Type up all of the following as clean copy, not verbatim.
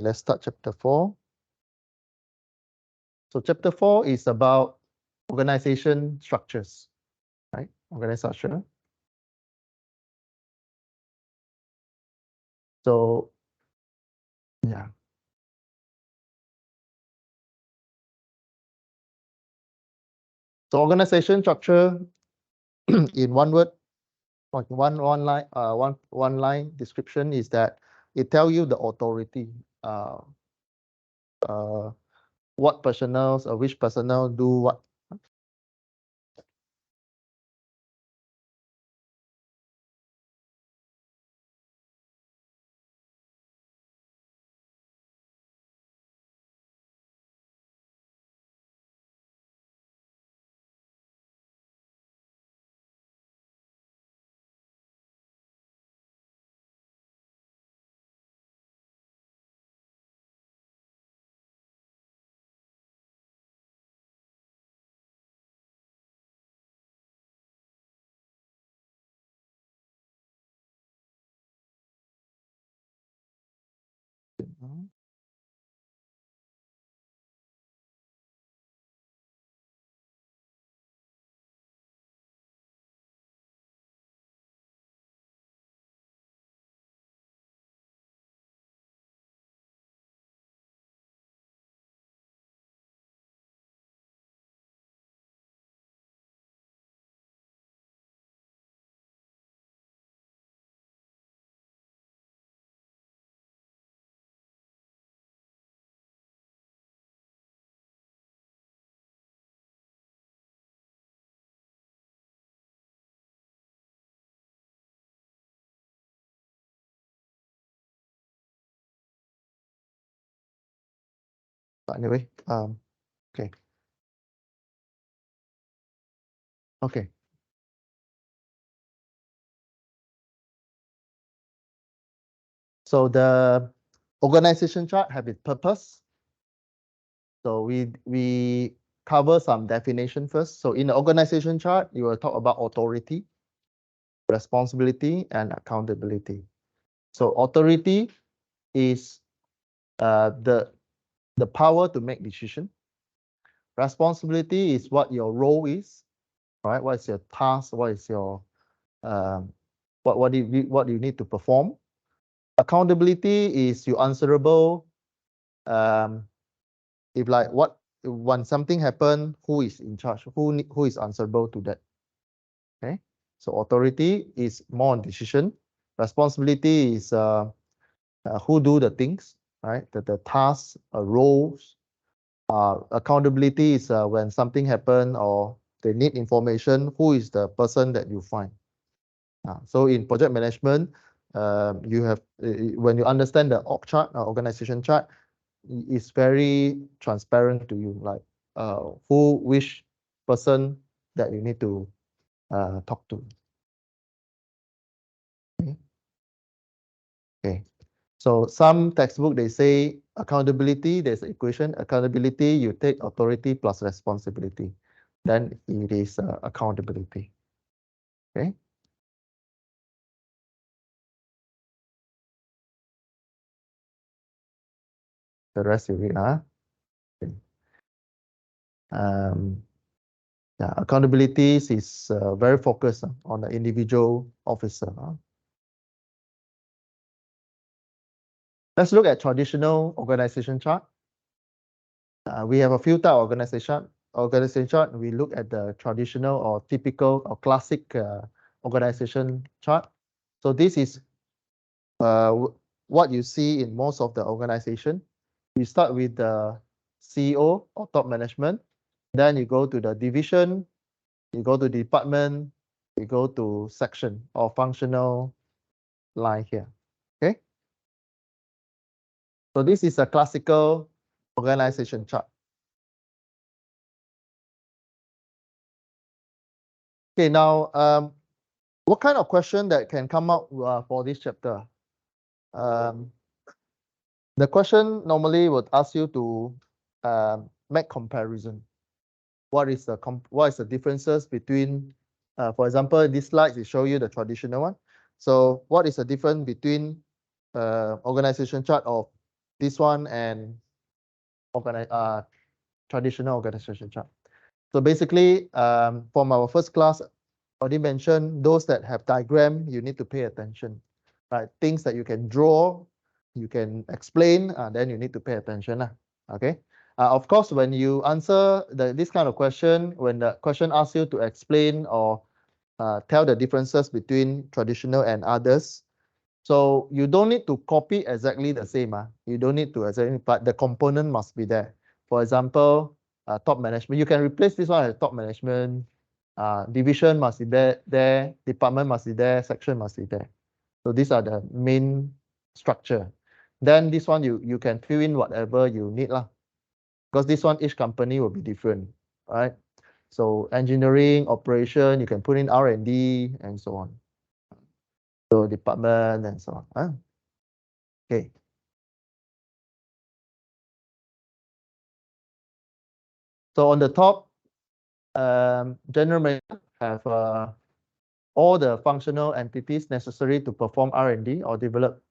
Let's start chapter 4. So chapter 4 is about organization structures, right? Organization structure. So, yeah. So organization structure in one word, one line description is that it tells you the authority, uh, what personnel, which personnel do what. But anyway, okay. Okay. So the organization chart have its purpose. So we cover some definition first. So in the organization chart, you will talk about authority, responsibility, and accountability. So authority is the power to make decision. Responsibility is what your role is, right? What is your task? What is your what do you need to perform? Accountability is you answerable. If like when something happen, who is in charge? Who is answerable to that? Okay. So authority is more on decision. Responsibility is who do the things, right? The tasks, roles. Accountability is when something happen or they need information, who is the person that you find. So in project management, you have when you understand the org chart, organization chart, it's very transparent to you, like which person that you need to talk to. Okay. So some textbook they say accountability, there's an equation. Accountability, you take authority plus responsibility. Then it is accountability. Okay. The rest you read, okay. Yeah, accountability is very focused on the individual officer. Let's look at traditional organization chart. We have a few type of organization chart. We look at the traditional or typical or classic organization chart. So this is what you see in most of the organization. You start with the CEO or top management, then you go to the division, you go to department, you go to section or functional line here. Okay. So this is a classical organization chart. Okay, now what kind of question that can come up for this chapter? The question normally would ask you to make comparison. What is the differences between, for example, this slide is show you the traditional one. So what is the difference between organization chart of this one and traditional organization chart. So basically, from our first class, already mentioned those that have diagram, you need to pay attention, right? Things that you can draw, you can explain, then you need to pay attention. Okay. Of course, when you answer this kind of question, when the question asks you to explain or tell the differences between traditional and others, so you don't need to copy exactly the same. You don't need to exactly, but the component must be there. For example, top management, you can replace this one as top management. Division must be there, department must be there, section must be there. So these are the main structure. Then this one you can fill in whatever you need lah. Because this one each company will be different, right? So engineering, operation, you can put in R&D and so on. So department and so on. Okay. So on the top, general manager have all the functional entities necessary to perform R&D or develop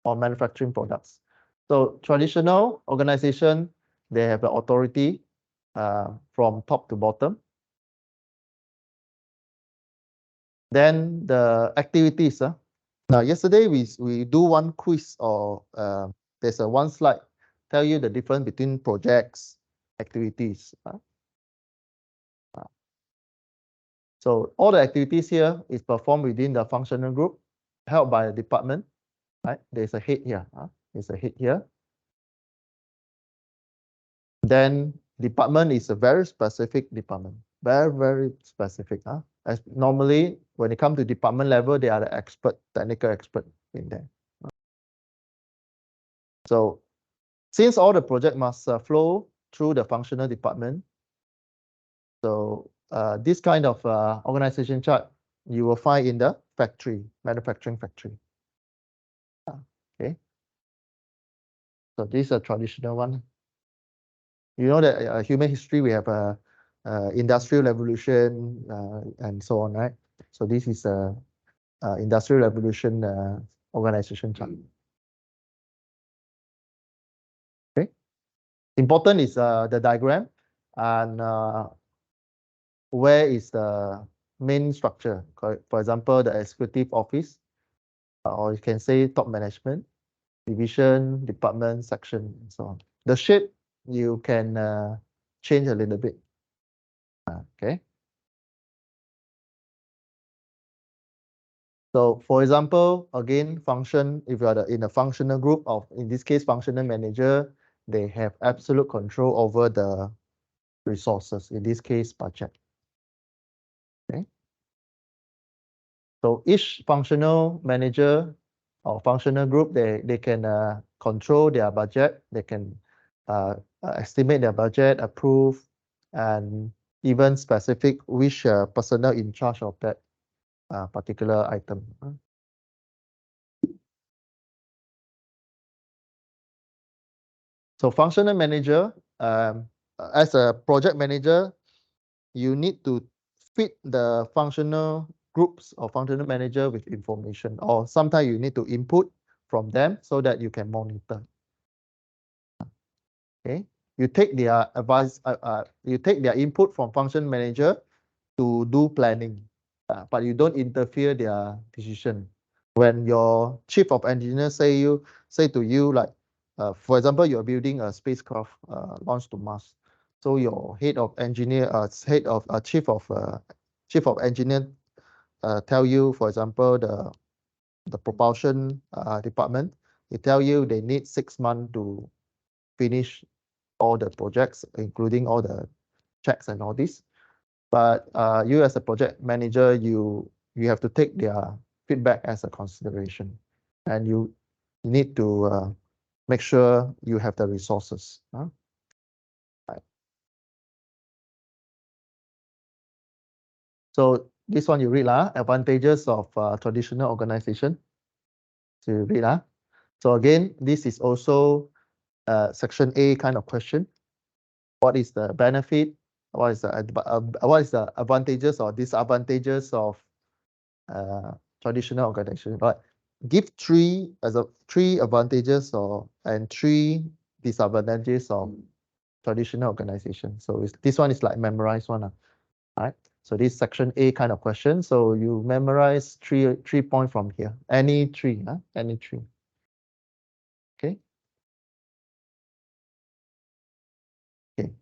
or manufacturing products. So traditional organization, they have the authority from top to bottom. Then the activities. Now yesterday we do one quiz or there's a one slide tell you the difference between projects, activities. So all the activities here is performed within the functional group, held by a department. Right? There's a head here. There's a head here. Then department is a very specific department, very specific. As normally, when it comes to department level, they are the expert, technical expert in there. So since all the project must flow through the functional department, so this kind of organization chart you will find in the factory, manufacturing factory. Okay. So this is a traditional one. You know that human history, we have a industrial revolution and so on, right? So this is a industrial revolution organization chart. Okay. Important is the diagram and where is the main structure. For example, the executive office, or you can say top management, division, department, section, and so on. The shape you can change a little bit. Okay. So for example, again, function, if you are in a functional group of, in this case, functional manager, they have absolute control over the resources, in this case, budget. Okay. So each functional manager or functional group, they can control their budget, they can estimate their budget, approve, and even specific which personnel in charge of that particular item. So functional manager, as a project manager, you need to fit the functional groups or functional manager with information, or sometimes you need to input from them so that you can monitor. Okay, you take their advice, you take their input from function manager to do planning, but you don't interfere their decision. When your chief of engineer say to you like, for example, you're building a spacecraft launch to Mars, so your head of engineer, chief of engineer, tell you, for example, the propulsion department, they tell you they need 6 months to finish all the projects, including all the checks and all this. But you as a project manager, you have to take their feedback as a consideration, and you need to make sure you have the resources. Right. So this one you read advantages of traditional organization. So you read So again, this is also section A kind of question. What is the benefit? What is the advantages or disadvantages of traditional organization? But give three advantages and three disadvantages of traditional organization. So this one is like memorized one, right? So this section A kind of question. So you memorize three point from here. Any three, any three. Okay. Okay.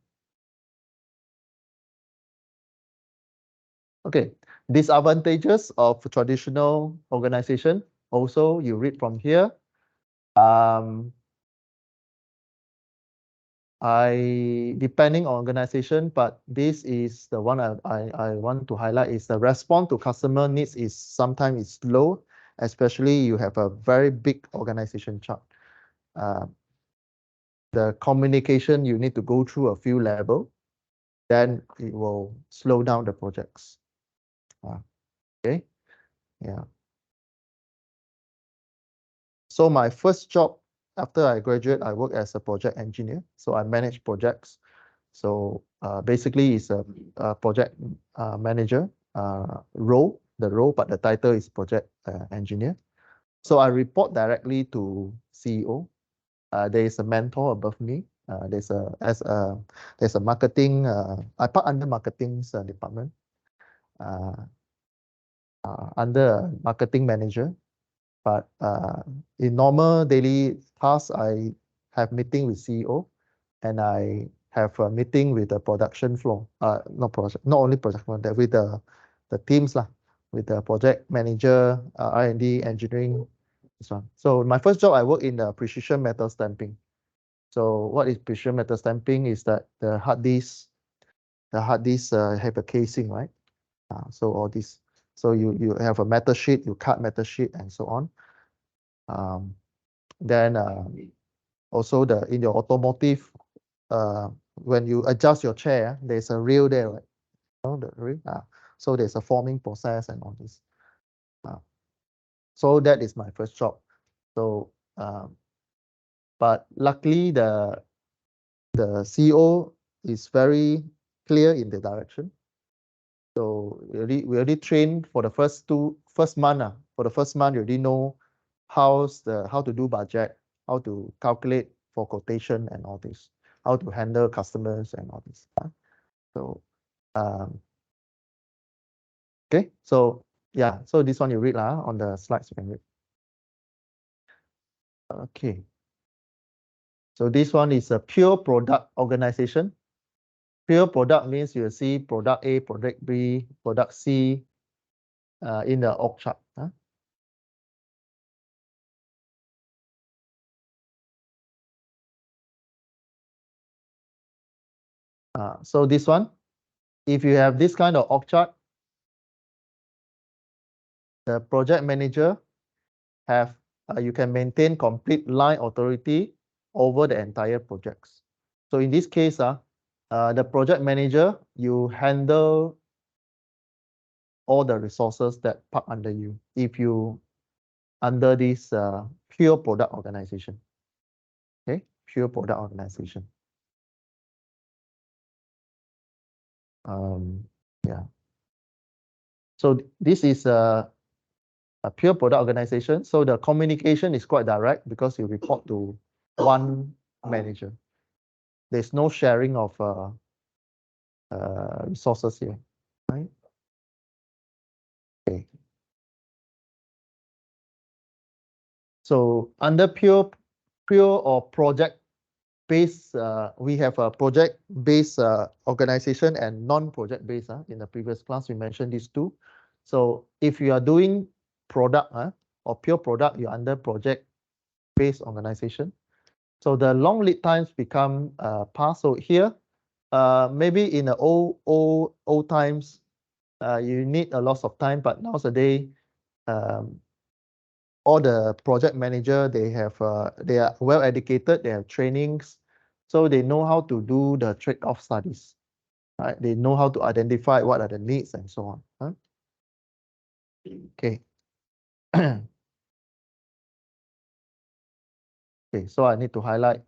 Okay. Disadvantages of traditional organization. Also, you read from here. Depending on organization, but this is the one I want to highlight is the response to customer needs is sometimes is slow, especially you have a very big organization chart. The communication you need to go through a few level, then it will slow down the projects. Okay, yeah. So my first job after I graduate, I work as a project engineer. So I manage projects. So basically, it's a project manager role, but the title is project engineer. So I report directly to CEO. There is a mentor above me. There's a marketing. I part under marketing's department. Under marketing manager. But in normal daily tasks, I have meeting with CEO, and I have a meeting with the production floor. Not only production floor, with the teams lah, with the project manager, R&D, engineering, this one. So my first job, I work in the precision metal stamping. So what is precision metal stamping is that the hard disk have a casing, right? So all this. So you have a metal sheet, you cut metal sheet and so on. Then also in your automotive, when you adjust your chair, there's a reel there, right? Oh, the reel. So there's a forming process and all this. So that is my first job. So, but luckily the CEO is very clear in the direction. So we already trained for the first month. For the first month, you already know how to do budget, how to calculate for quotation and all this, how to handle customers and all this. So okay, so yeah, so this one you read on the slides you can read. Okay. So this one is a pure product organization. Pure product means you see product A, product B, product C in the org chart. So this one, if you have this kind of org chart, the project manager you can maintain complete line authority over the entire projects. So in this case, the project manager, you handle all the resources that park under you if you under this pure product organization. Okay, pure product organization. Yeah. So this is a pure product organization. So the communication is quite direct because you report to one manager. There's no sharing of resources here, right? Okay. So under pure or project-based, we have a project-based organization and non-project-based. In the previous class, we mentioned these two. So if you are doing product or pure product, you're under project-based organization. So the long lead times become past. So here, maybe in the old times, you need a lot of time, but nowadays, all the project manager, they are well educated, they have trainings, so they know how to do the trade-off studies, right? They know how to identify what are the needs and so on. Okay. Okay, so I need to highlight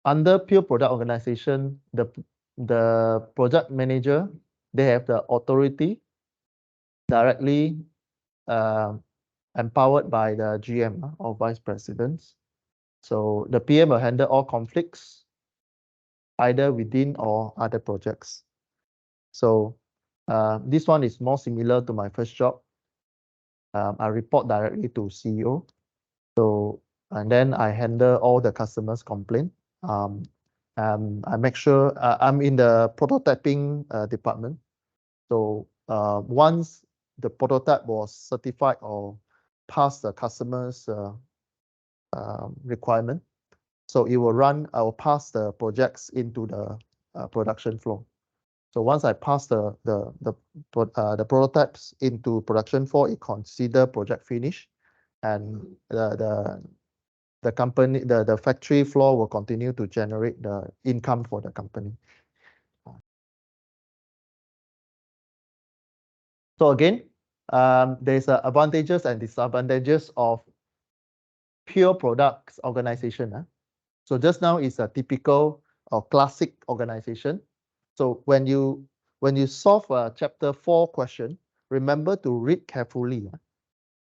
under pure product organization, the project manager, they have the authority directly empowered by the GM or vice presidents. So the PM will handle all conflicts, either within or other projects. So this one is more similar to my first job. I report directly to CEO. So, and then I handle all the customers' complaint. I make sure I'm in the prototyping department. So once the prototype was certified or passed the customer's requirement, so it will run, I will pass the projects into the production floor. So once I pass the prototypes into production floor, it consider project finish, and the company, the factory floor will continue to generate the income for the company. So again, there's advantages and disadvantages of pure products organization. So just now is a typical or classic organization. So when you solve a chapter 4 question, remember to read carefully.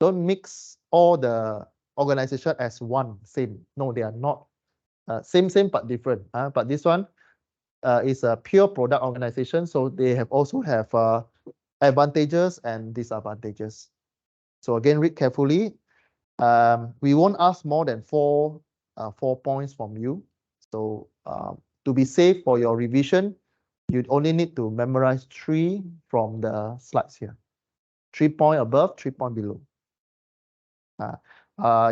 Don't mix all the organization as one, same. No, they are not. Same but different. But this one is a pure product organization, so they also have advantages and disadvantages. So again, read carefully. We won't ask more than four points from you. So to be safe for your revision, you'd only need to memorize 3 from the slides here. 3 point above, 3 point below.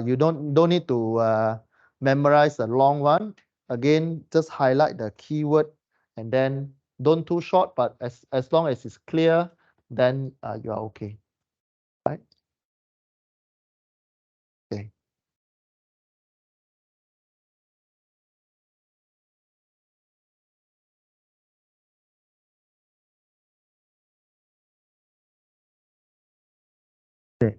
You don't need to memorize a long one. Again, just highlight the keyword and then don't too short, but as long as it's clear, then you are okay. Right? Okay. Okay.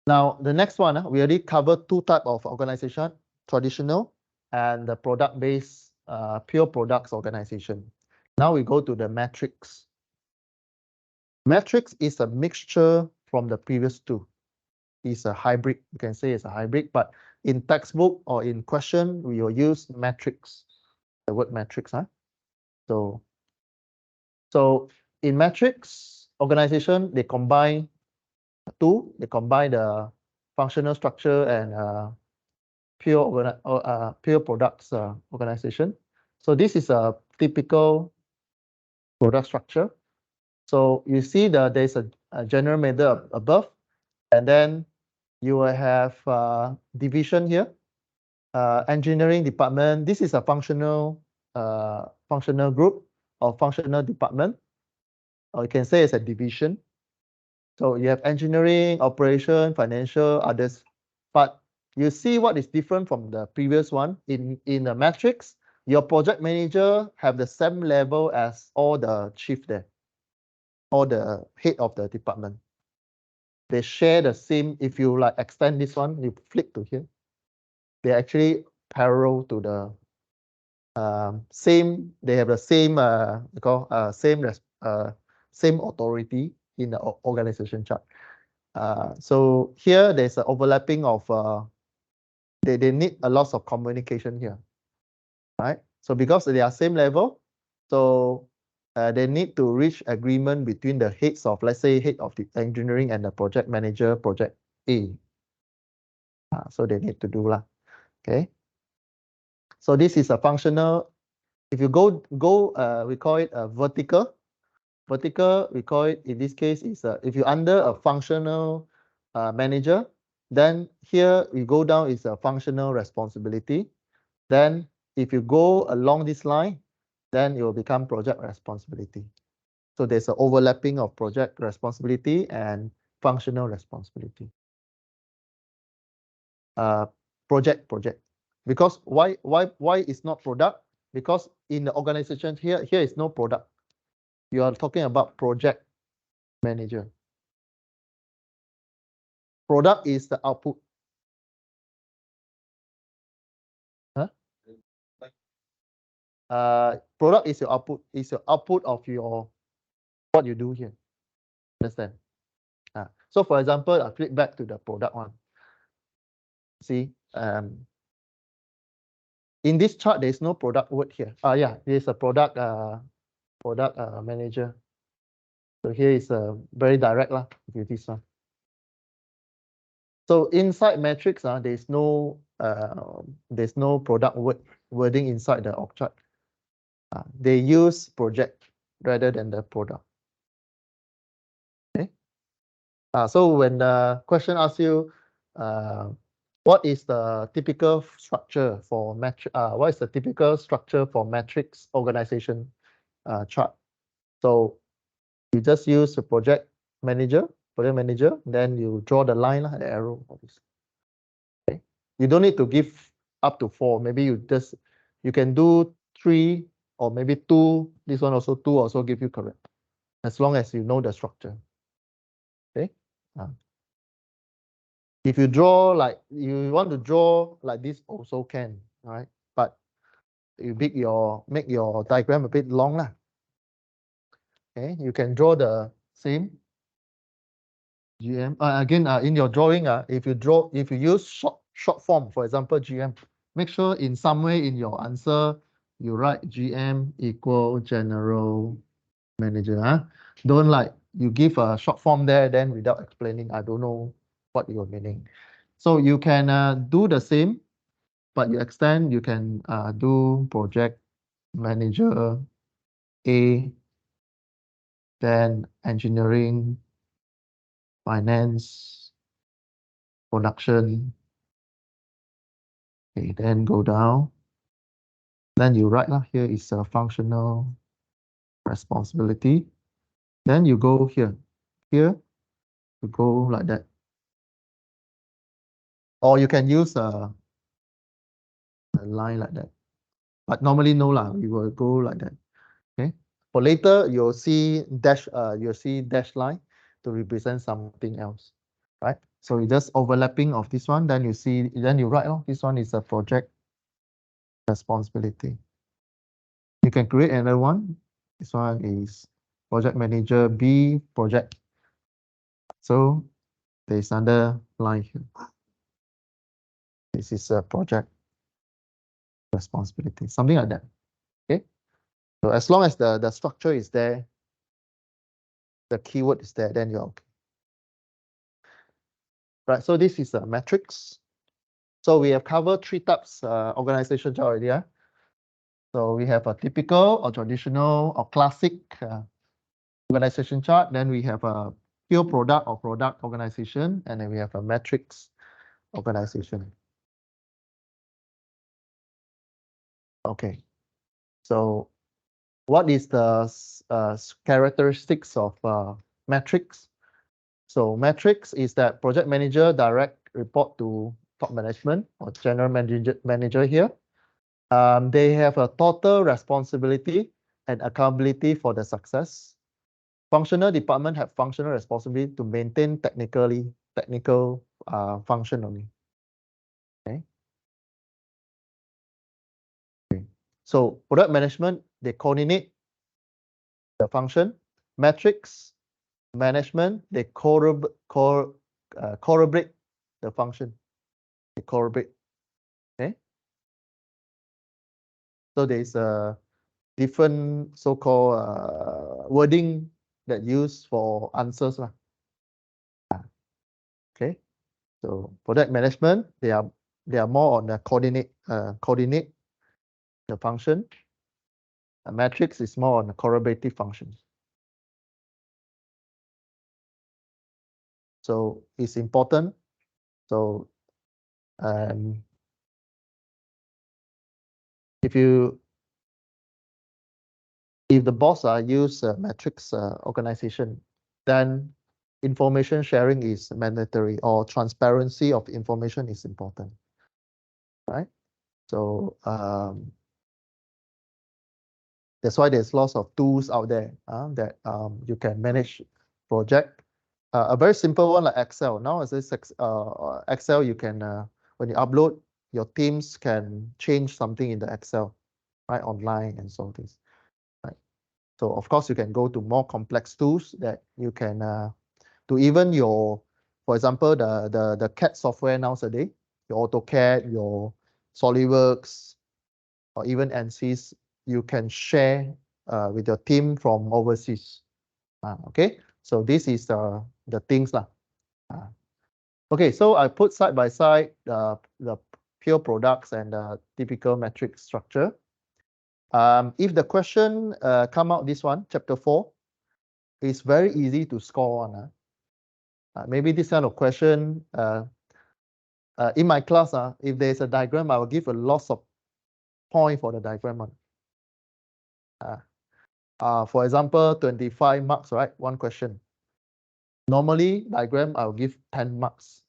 Now, the next one, we already covered 2 types of organization, traditional and the product-based pure products organization. Now we go to the matrix. Matrix is a mixture from the previous 2. It's a hybrid, you can say it's a hybrid, but in textbook or in question, we will use matrix, the word matrix. So in matrix organization, they combine 2, they combine the functional structure and pure products organization. So this is a typical product structure. So you see that there's a general manager above, and then you will have division here, engineering department. This is a functional group or functional department, or you can say it's a division. So you have engineering, operation, financial, others. But you see what is different from the previous one. In the matrix, your project manager have the same level as all the chief there, or the head of the department. They share the same. If you like extend this one, you flick to here. They're actually parallel to the same. They have the same same authority in the organization chart. So here there's an overlapping of they need a lot of communication here, right? So because they are same level, so they need to reach agreement between the heads of, let's say, head of the engineering and the project manager, project A. So they need to do lah. Okay. So this is a functional. If you go, we call it a vertical. Vertical, we call it, in this case, is if you're under a functional manager, then here we go down is a functional responsibility. Then if you go along this line, then it will become project responsibility. So there's an overlapping of project responsibility and functional responsibility. Project. Because why is not product? Because in the organization here is no product. You are talking about project manager. Product is the output. Product is your output. Is your output of your what you do here. Understand? So for example, I flip back to the product one. See, in this chart, there is no product word here. Yeah, there's a product manager. So here is a very direct lah with this one. So inside matrix, there's no product wording inside the org chart. They use project rather than the product. Okay. So when the question asks you, what is the typical structure for what is the typical structure for matrix organization chart? So you just use the project manager, then you draw the line, the arrow, all this. Okay. You don't need to give up to 4. Maybe you can do 3 or maybe 2. This one also 2 also give you correct, as long as you know the structure. Okay. If you draw like you want to draw like this also can, right? But you make your diagram a bit long lah. Okay, you can draw the same GM. Again, in your drawing, if you use short form, for example, GM, make sure in some way in your answer you write GM equal general manager. Don't like you give a short form there, then without explaining, I don't know what you're meaning. So you can do the same, but you extend. You can do project manager A, then engineering, finance, production. Okay, then go down. Then you write here is a functional responsibility. Then you go here. Here, you go like that. Or you can use a line like that. But normally no lah, we will go like that. Okay. For later, you'll see dash line to represent something else. Right? So you just overlapping of this one, then you write, this one is a project responsibility. You can create another one. This one is project manager B project. So there's another line here. This is a project responsibility, something like that. Okay. So as long as the structure is there, the keyword is there, then you're okay. Right. So this is a matrix. So we have covered 3 types organization chart already. So we have a typical or traditional or classic organization chart. Then we have a pure product or product organization, and then we have a matrix organization. Okay. So what is the characteristics of matrix? So matrix is that project manager direct report to top management or general manager here. They have a total responsibility and accountability for the success. Functional department have functional responsibility to maintain technical function only. Okay. So product management, they coordinate the function. Metrics management, they corroborate the function. They corroborate. Okay. So there's a different so-called wording that used for answers. Okay. So product management, they are more on the coordinate the function. A matrix is more on the corroborative functions. So it's important. So if the boss use a matrix organization, then information sharing is mandatory, or transparency of information is important, right? So that's why there's lots of tools out there that you can manage project. A very simple one like Excel. Now, as Excel, you can when you upload, your teams can change something in the Excel, right, online and so this, right? So of course you can go to more complex tools that you can to even your, for example, the CAD software nowadays, your AutoCAD, your SolidWorks, or even ANSYS, you can share with your team from overseas. Okay, so this is the things lah. Okay, so I put side by side the pure products and the typical metric structure. If the question come out this one, chapter 4, it's very easy to score on. Maybe this kind of question, in my class, if there's a diagram, I will give a lots of point for the diagram one. For example, 25 marks, right? One question. Normally, diagram, I'll give 10 marks.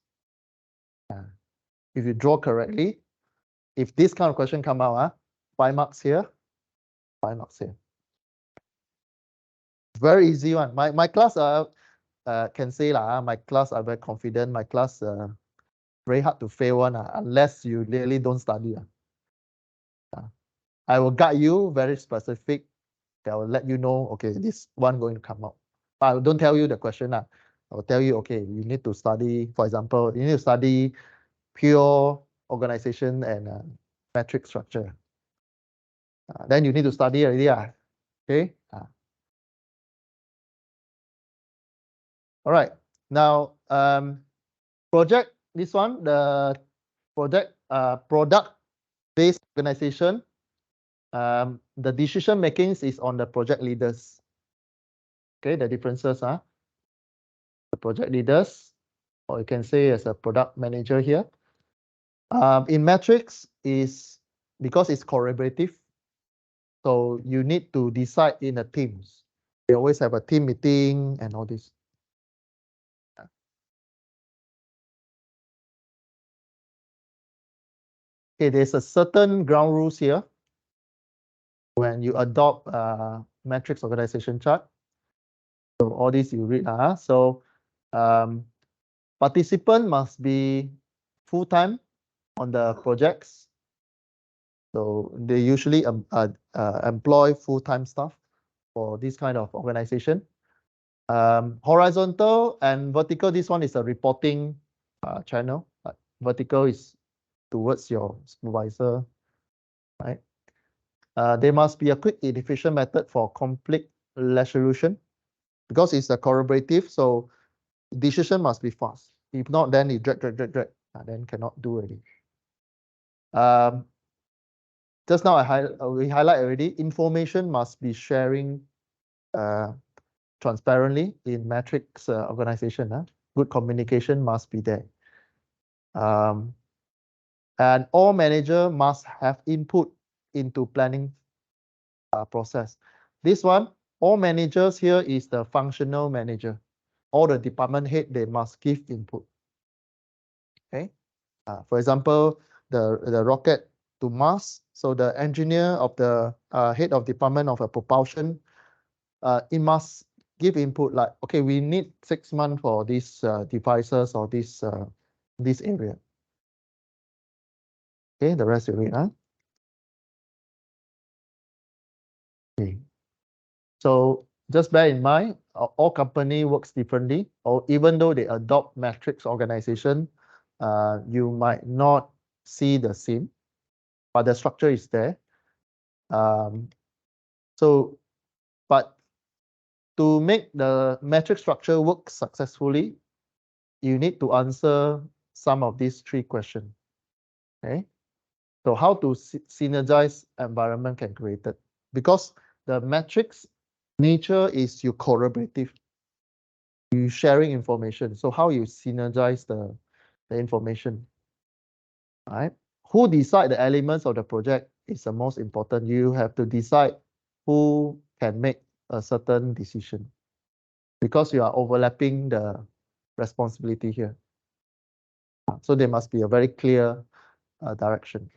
If you draw correctly, if this kind of question come out, 5 marks here, 5 marks here. Very easy one. My class can say my class are very confident. My class very hard to fail one unless you really don't study. I will guide you very specific. I will let you know, okay, this one going to come out. But I don't tell you the question. I will tell you, okay, you need to study, for example, you need to study pure organization and metric structure. Then you need to study already. Okay. All right. Now, project, this one, the project product-based organization. The decision makings is on the project leaders. Okay, the differences are the project leaders, or you can say as a product manager here. In metrics is because it's collaborative, so you need to decide in a teams. We always have a team meeting and all this. Okay, there's a certain ground rules here when you adopt metrics organization chart. So all this you read. So participant must be full-time on the projects. So they usually employ full-time staff for this kind of organization. Horizontal and vertical, this one is a reporting channel. Vertical is towards your supervisor, right? There must be a quick and efficient method for conflict resolution because it's a collaborative, so decision must be fast. If not, then it drag, then cannot do already. Just now we highlight already, information must be sharing transparently in metrics organization. Good communication must be there. And all manager must have input into planning process. This one, all managers here is the functional manager. All the department head, they must give input. Okay. For example, the rocket to Mars. So the engineer of the head of department of a propulsion, it must give input like, okay, we need 6 months for these devices or this area. Okay, the rest you read. Okay. So just bear in mind, all company works differently, or even though they adopt metrics organization, you might not see the same, but the structure is there. But to make the metric structure work successfully, you need to answer some of these 3 questions. Okay. So how to synergize environment can create it, because the metrics nature is you collaborative, you sharing information. So how you synergize the information, right? Who decide the elements of the project is the most important. You have to decide who can make a certain decision, because you are overlapping the responsibility here. So there must be a very clear direction.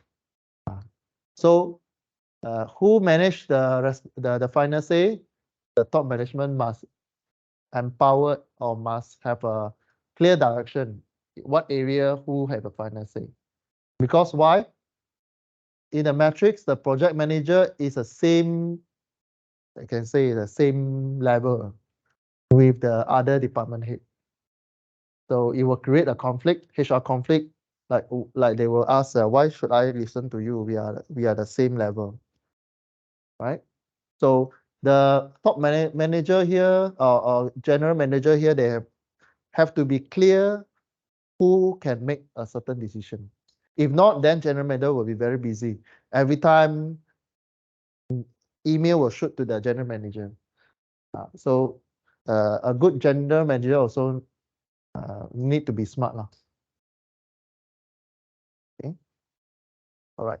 So who manage the final say? The top management must empower or must have a clear direction. What area who have a final say? Because why? In the matrix, the project manager is the same, I can say the same level with the other department head. So it will create a conflict, HR conflict, like they will ask, why should I listen to you? We are the same level, right? So the top manager here or general manager here, they have to be clear who can make a certain decision. If not, then general manager will be very busy. Every time email will shoot to the general manager. So a good general manager also need to be smart lah. Okay. All right.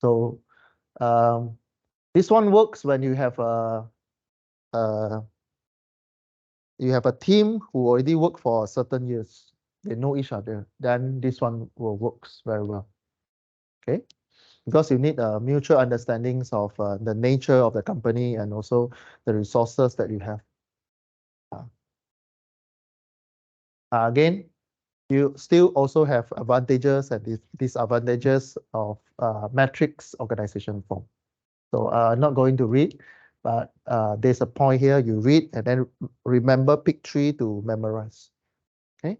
So this one works when you have a team who already work for certain years. They know each other. Then this one will works very well. Okay. Because you need mutual understandings of the nature of the company and also the resources that you have. Again, you still also have advantages and disadvantages of matrix organization form. So not going to read, but there's a point here you read and then remember, pick 3 to memorize. Okay.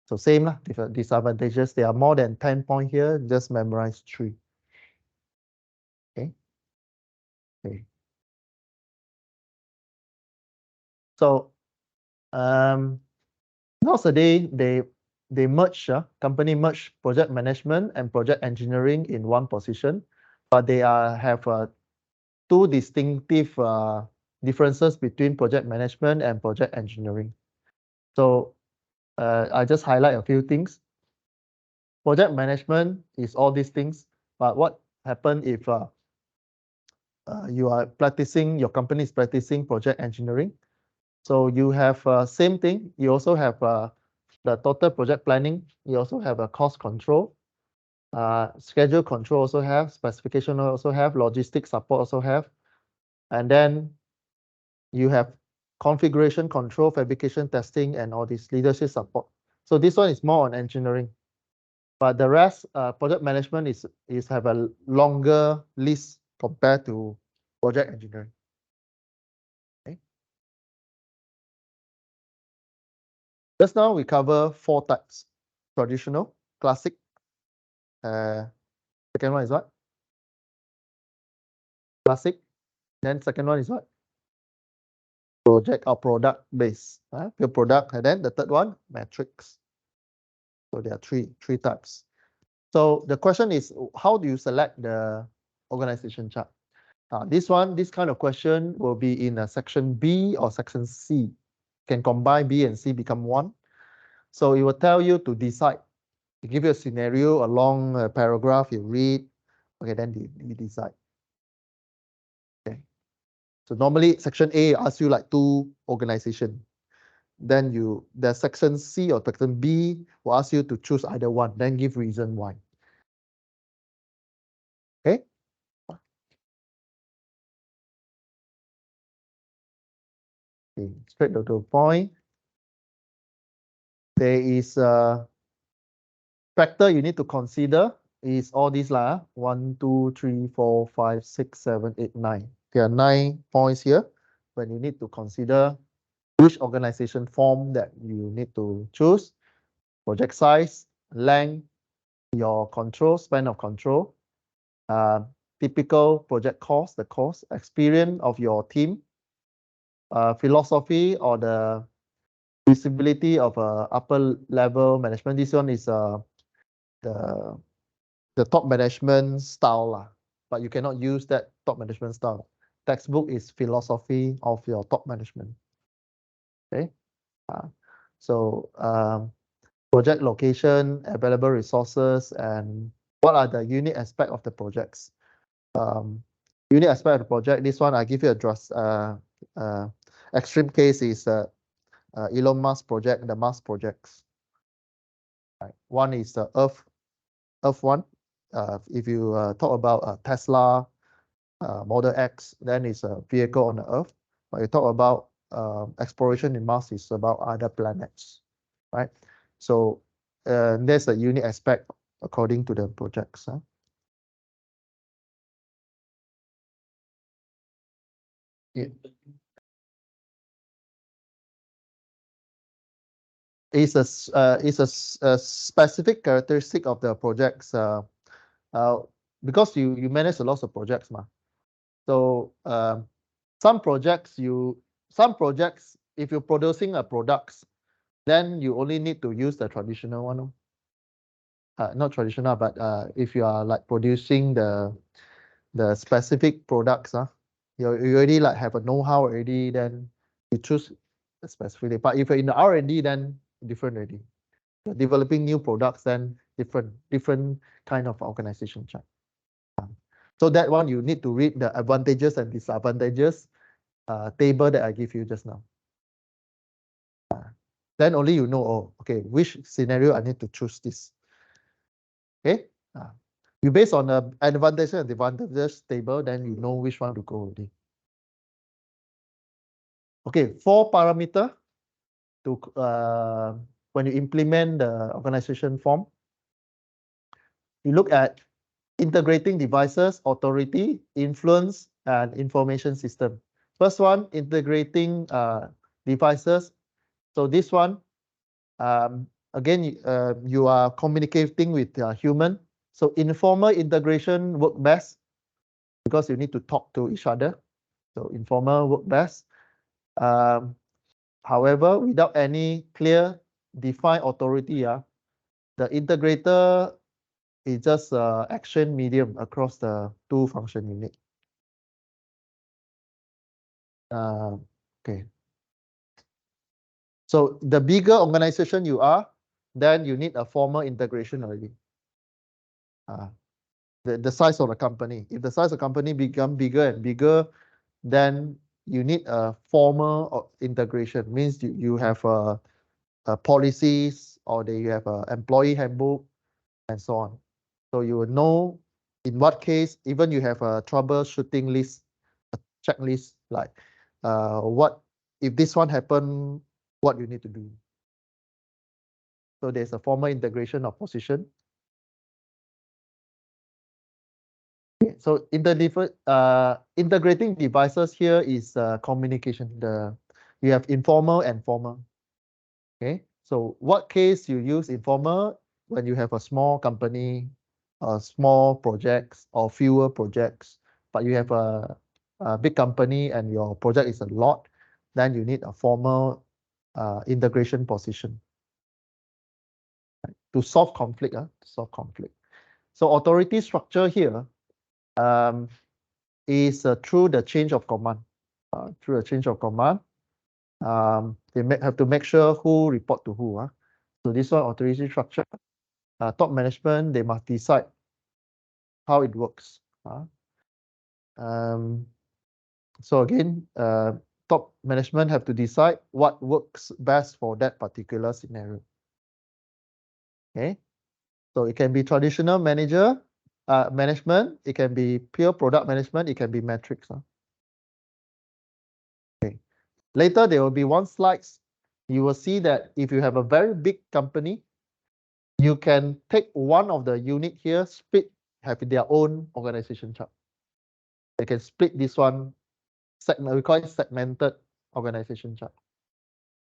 So same lah, disadvantages. There are more than 10 points here, just memorize 3. Okay. Okay. So nowadays they merge, company merge project management and project engineering in one position, but they have 2 distinctive differences between project management and project engineering. So I just highlight a few things. Project management is all these things, but what happen if you are practicing, your company is practicing project engineering? So you have same thing. You also have the total project planning. You also have a cost control, schedule control also have, specification also have, logistic support also have, and then you have configuration control, fabrication testing, and all this leadership support. So this one is more on engineering, but the rest, project management is have a longer list compared to project engineering. Okay. Just now we cover 4 types: traditional, classic. Second one is what? Classic. Then second one is what? Project or product based. Pure product. And then the third one, matrix. So there are three types. So the question is, how do you select the organization chart? This kind of question will be in section B or section C. Can combine B and C become one. So it will tell you to decide. It give you a scenario, a long paragraph, you read. Okay, then you decide. Okay. So normally section A asks you like 2 organization. Then the section C or section B will ask you to choose either one, then give reason why. Okay. Okay, straight to the point. There is a factor you need to consider is all these lah. 1, 2, 3, 4, 5, 6, 7, 8, 9. There are 9 points here when you need to consider which organization form that you need to choose, project size, length, your control, span of control, typical project cost, the cost, experience of your team, philosophy or the visibility of upper level management. This one is the top management style lah, but you cannot use that top management style. Textbook is philosophy of your top management. Okay. So project location, available resources, and what are the unique aspect of the projects. Unique aspect of the project, this one I give you a extreme case is Elon Musk project, the Mars projects. Right. One is the Earth one. If you talk about Tesla Model X, then it's a vehicle on the Earth. But you talk about exploration in Mars, is about other planets, right? So there's a unique aspect according to the projects. Yeah. a specific characteristic of the projects. Because you manage a lot of projects, ma. So some projects, if you're producing a products, then you only need to use the traditional one. Not traditional, but if you are like producing the specific products, you already like have a know-how already, then you choose specifically. But if you're in the R&D, then different already. You're developing new products, then different kind of organization chart. So that one you need to read the advantages and disadvantages table that I give you just now. Then only you know, oh, okay, which scenario I need to choose this. Okay, you based on the advantages and disadvantages table, then you know which one to go already. Okay, 4 parameter to when you implement the organization form. You look at integrating devices, authority, influence, and information system. First one, integrating devices. So this one, again, you are communicating with human. So informal integration work best because you need to talk to each other. So informal work best. However, without any clear defined authority, the integrator is just action medium across the 2 function unit. Okay. So the bigger organization you are, then you need a formal integration already. The size of the company. If the size of the company become bigger and bigger, then you need a formal integration. Means you have policies, or you have an employee handbook and so on. So you will know in what case, even you have a troubleshooting list, a checklist, like what if this one happen, what you need to do. So there's a formal integration of position. Okay, so integrating devices here is communication. You have informal and formal. Okay, so what case you use informal? When you have a small company, small projects or fewer projects, but you have a big company and your project is a lot, then you need a formal integration position to solve conflict. So authority structure here is through the change of command. Through a change of command, they have to make sure who report to who. So this one, authority structure. Top management, they must decide how it works. So again, top management have to decide what works best for that particular scenario. Okay, so it can be traditional management, it can be pure product management, it can be metrics. Okay, later there will be one slides. You will see that if you have a very big company, you can take one of the unit here, have their own organization chart. They can split this one, we call it segmented organization chart.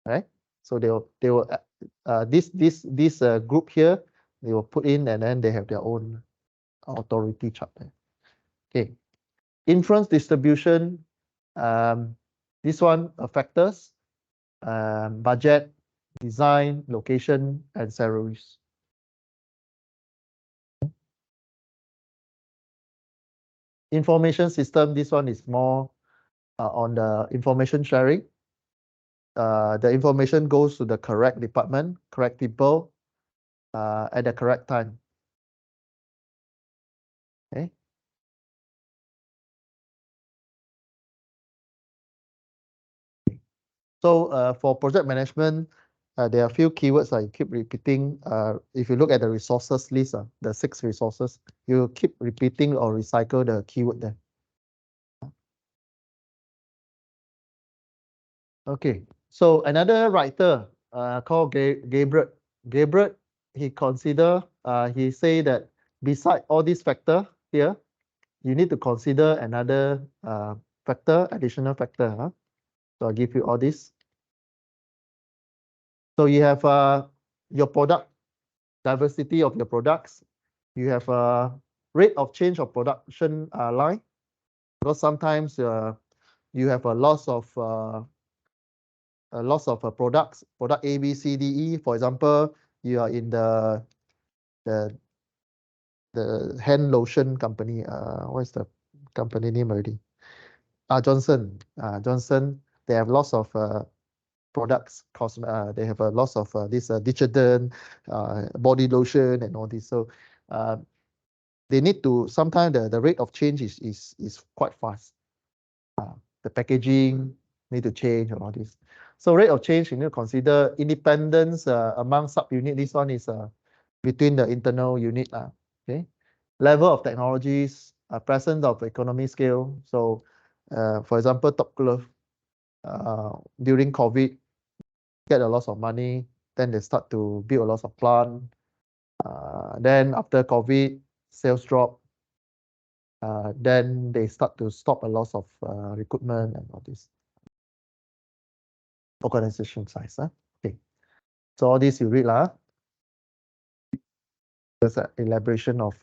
Right? So they will this group here, they will put in, and then they have their own authority chart there. Okay, influence distribution. This one factors, budget, design, location, and salaries. Information system. This one is more on the information sharing. The information goes to the correct department, correct people, at the correct time. Okay. So for project management, there are a few keywords I keep repeating. If you look at the resources list, the 6 resources, you keep repeating or recycle the keyword there. Okay, so another writer called Gabriel. Gabriel, he say that beside all these factor here, you need to consider another additional factor. So I'll give you all this. So you have your product, diversity of your products. You have a rate of change of production line, because sometimes you have a loss of products, product A, B, C, D, E. For example, you are in the hand lotion company. What's the company name already? Johnson. Johnson. They have lots of products. They have a lots of this detergent, body lotion, and all this. So they need to. Sometimes the rate of change is quite fast. The packaging need to change and all this. So rate of change, you need to consider independence among subunit. This one is between the internal unit. Okay. Level of technologies, presence of economy scale. So for example, Top Glove during COVID get a lot of money, then they start to build a lot of plant. Then after COVID, sales drop. Then they start to stop a lot of recruitment and all this. Organization size. Okay. So all this you read lah. There's an elaboration of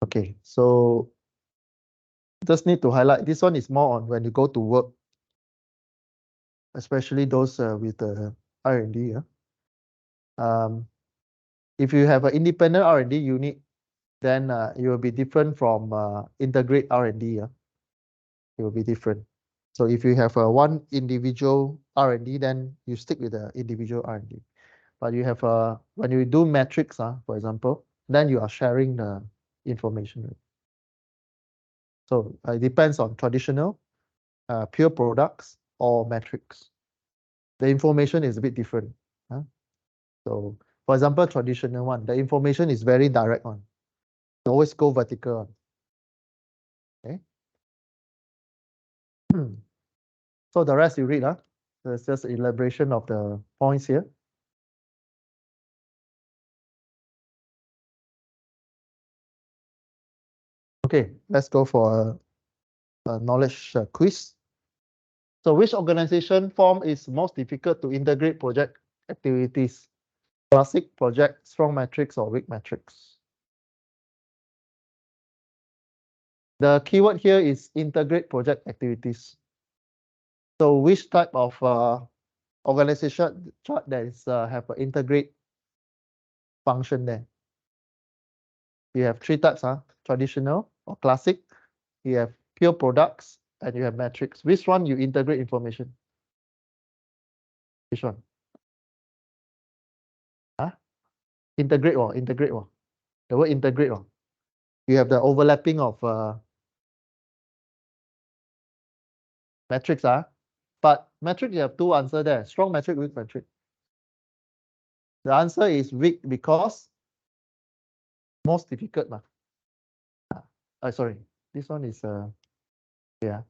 okay. So just need to highlight this one is more on when you go to work, especially those with the R&D. If you have an independent R&D unit, then it will be different from integrate R&D. It will be different. So if you have one individual R&D, then you stick with the individual R&D. But you have when you do metrics, for example, then you are sharing the information. So it depends on traditional, pure products or metrics. The information is a bit different. So for example, traditional one, the information is very direct one. Always go vertical. Okay. So the rest you read. There's just elaboration of the points here. Okay, let's go for a knowledge quiz. So which organization form is most difficult to integrate project activities? Classic, project, strong matrix, or weak matrix? The keyword here is integrate project activities. So which type of organization chart that is have an integrate function there? You have three types, traditional or classic. You have pure products and you have matrix. Which one you integrate information? Which one? Integrate or integrate or the word integrate or you have the overlapping of matrix. But matrix you have two answers there. Strong matrix, weak matrix. The answer is weak because most difficult. Sorry, this one is yeah.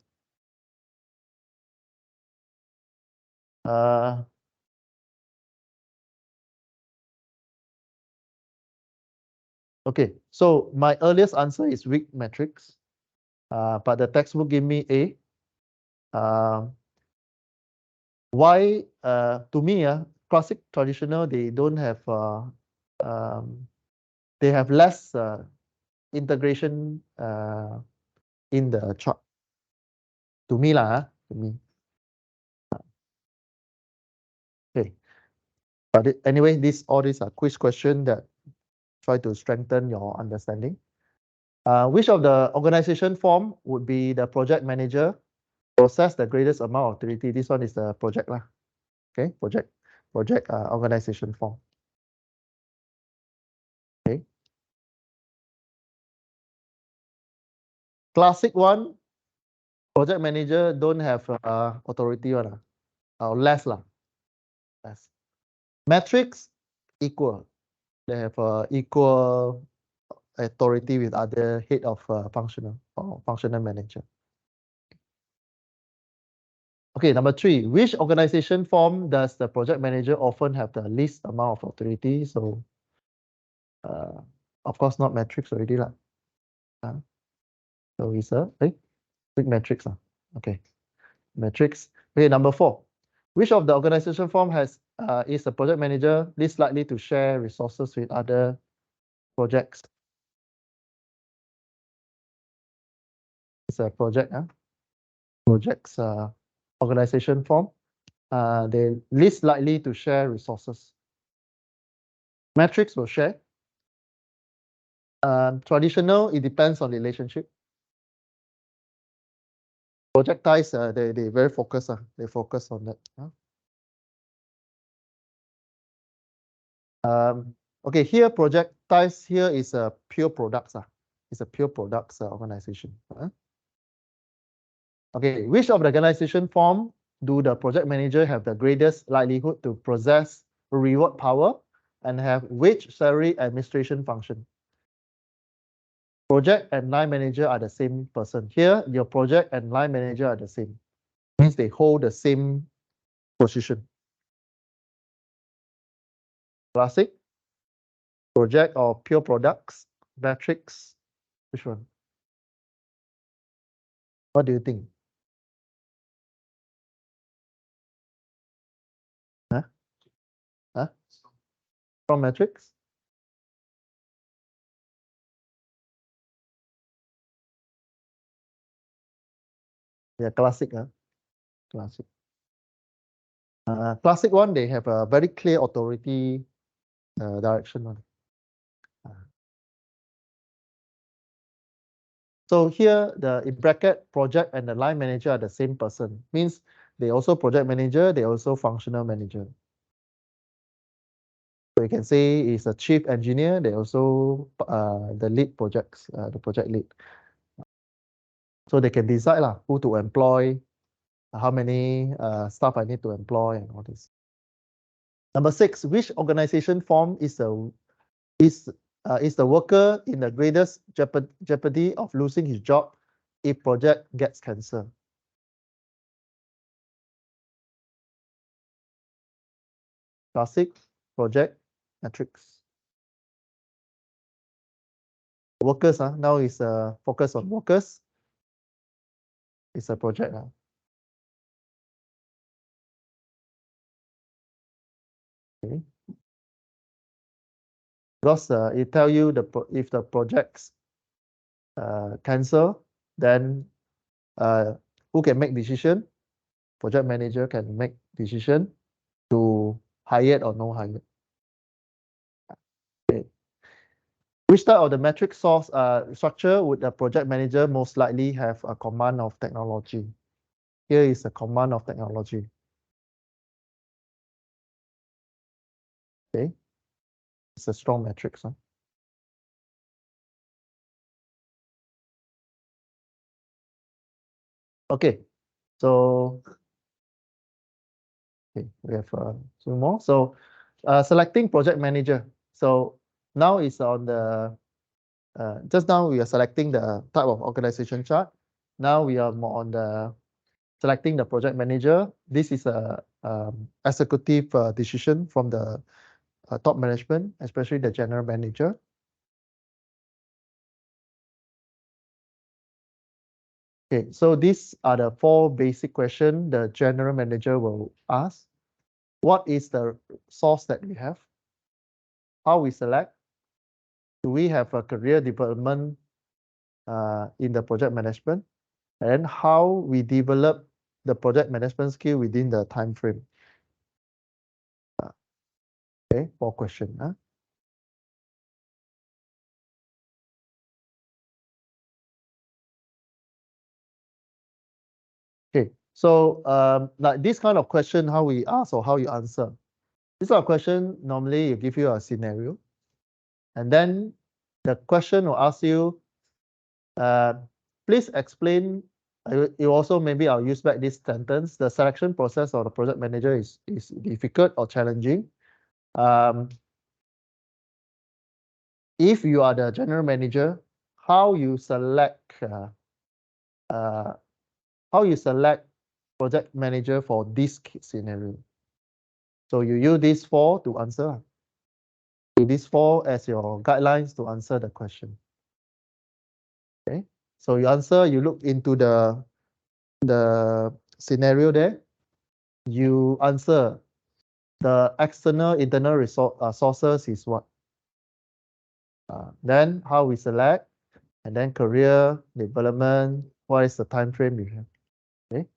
Okay, so my earliest answer is weak matrix, but the textbook give me A. Why? To me, classic traditional they don't have they have less integration in the chart. To me lah, to me. Okay, but anyway, all these are quiz question that try to strengthen your understanding. Which of the organization form would be the project manager process the greatest amount of activity? This one is the project lah. Okay, project organization form. Okay. Classic one, project manager don't have authority one or less lah. Less. Matrix equal. They have equal authority with other head of functional or functional manager. Okay, number 3, which organization form does the project manager often have the least amount of authority? So Of course, not matrix already lah. So it's a big matrix. Okay, matrix. Okay, number 4. Which of the organization form is a project manager least likely to share resources with other projects? It's a project, projects organization form. They least likely to share resources. Matrix will share. Traditional, it depends on relationship. Project ties, they very focus. They focus on that. Okay, here project ties here is a pure products. It's a pure products organization. Okay, which of the organization form do the project manager have the greatest likelihood to possess reward power and have which salary administration function? Project and line manager are the same person. Here, your project and line manager are the same. Means they hold the same position. Classic, project or pure products, matrix, which one? What do you think? Huh? From matrix? Yeah, classic. Classic. Classic one, they have a very clear authority direction one. So here, the in bracket project and the line manager are the same person. Means they also project manager, they also functional manager. So you can say is a chief engineer, they also the lead projects, the project lead. So they can decide who to employ, how many staff I need to employ and all this. Number 6, which organization form is the worker in the greatest jeopardy of losing his job if project gets cancelled? Classic, project, matrix. Workers, now is focus on workers. It's a project. Okay. Because it tell you if the projects cancel, then who can make decision? Project manager can make decision to hire or no hire. Okay. Which type of the metric source structure would the project manager most likely have a command of technology? Here is a command of technology. Okay, it's a strong matrix. Okay, so okay, we have two more. So selecting project manager. So now is on the just now we are selecting the type of organization chart. Now we are more on the selecting the project manager. This is a executive decision from the top management, especially the general manager. Okay, so these are the 4 basic questions the general manager will ask. What is the source that we have? How we select? Do we have a career development in the project management? And how we develop the project management skill within the time frame? Okay, 4 questions. Okay, so like this kind of question, how we ask or how you answer. This kind of question, normally you give you a scenario. And then the question will ask you, please explain. You also maybe I'll use back this sentence. The selection process of the project manager is difficult or challenging. If you are the general manager, how you select project manager for this scenario? So you use these 4 to answer. these four as your guidelines to answer the question. Okay, so you answer, you look into the scenario there, you answer the external internal sources is what, then how we select, and then career development, what is the time frame you have. Okay,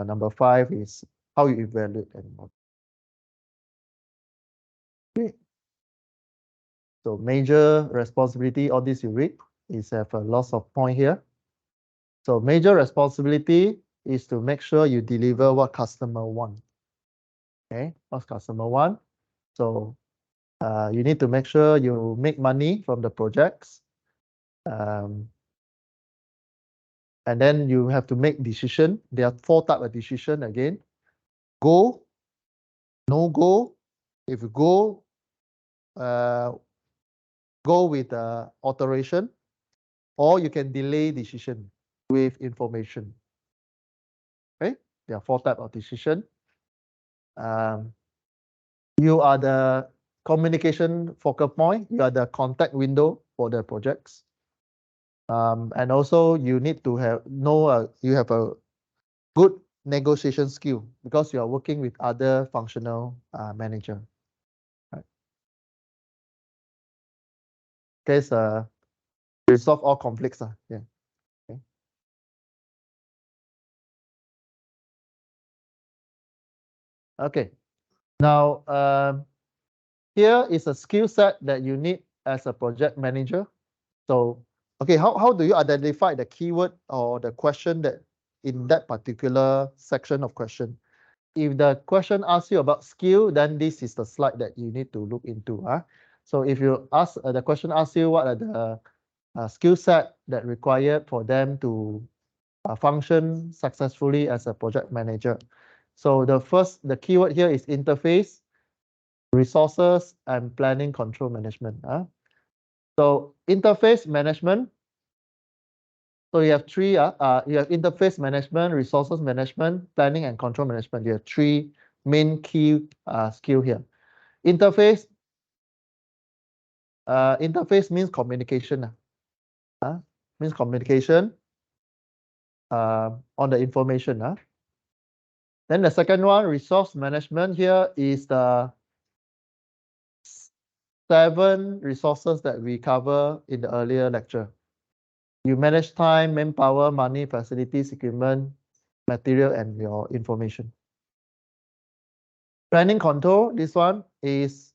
number 5 is how you evaluate and model. Okay, so major responsibility, all this you read is have a loss of point here. So major responsibility is to make sure you deliver what customer want. Okay, what's customer want? So you need to make sure you make money from the projects. And then you have to make decision. There are 4 types of decision again. Go, no go. If you go, go with alteration, or you can delay decision with information. Okay, there are 4 types of decision. You are the communication focal point. You are the contact window for the projects. And also you need to you have a good negotiation skill because you are working with other functional manager. Right. Case resolve all conflicts. Yeah. Okay. Okay. Now here is a skill set that you need as a project manager. So okay, how do you identify the keyword or the question that in that particular section of question? If the question asks you about skill, then this is the slide that you need to look into. So if you ask the question asks you what are the skill set that required for them to function successfully as a project manager. So the keyword here is interface, resources, and planning control management. So interface management. So you have 3. You have interface management, resources management, planning and control management. You have 3 main key skill here. Interface. Interface means communication. Means communication on the information. Then the second one, resource management. Here is the 7 resources that we cover in the earlier lecture. You manage time, manpower, money, facilities, equipment, material, and your information. Planning control, this one is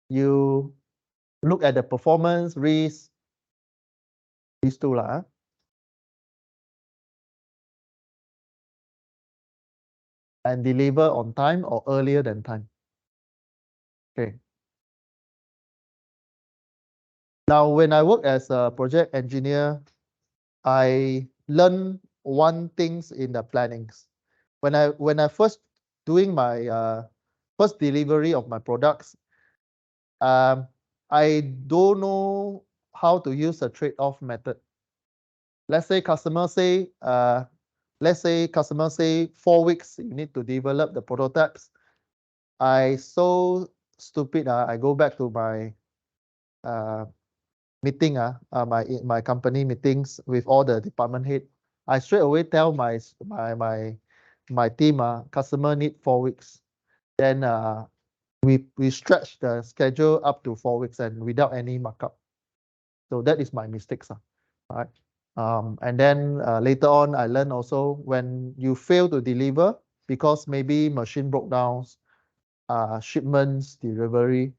you look at the performance, risk, these 2 lah. And deliver on time or earlier than time. Okay. Now, when I work as a project engineer, I learn one things in the plannings. When I first doing my first delivery of my products, I don't know how to use a trade-off method. Let's say customer say 4 weeks you need to develop the prototypes. I so stupid. I go back to my meeting, my company meetings with all the department head. I straight away tell my team, customer need 4 weeks. Then we stretch the schedule up to 4 weeks and without any markup. So that is my mistakes. Right. And then later on, I learned also when you fail to deliver because maybe machine broke down, shipments, delivery,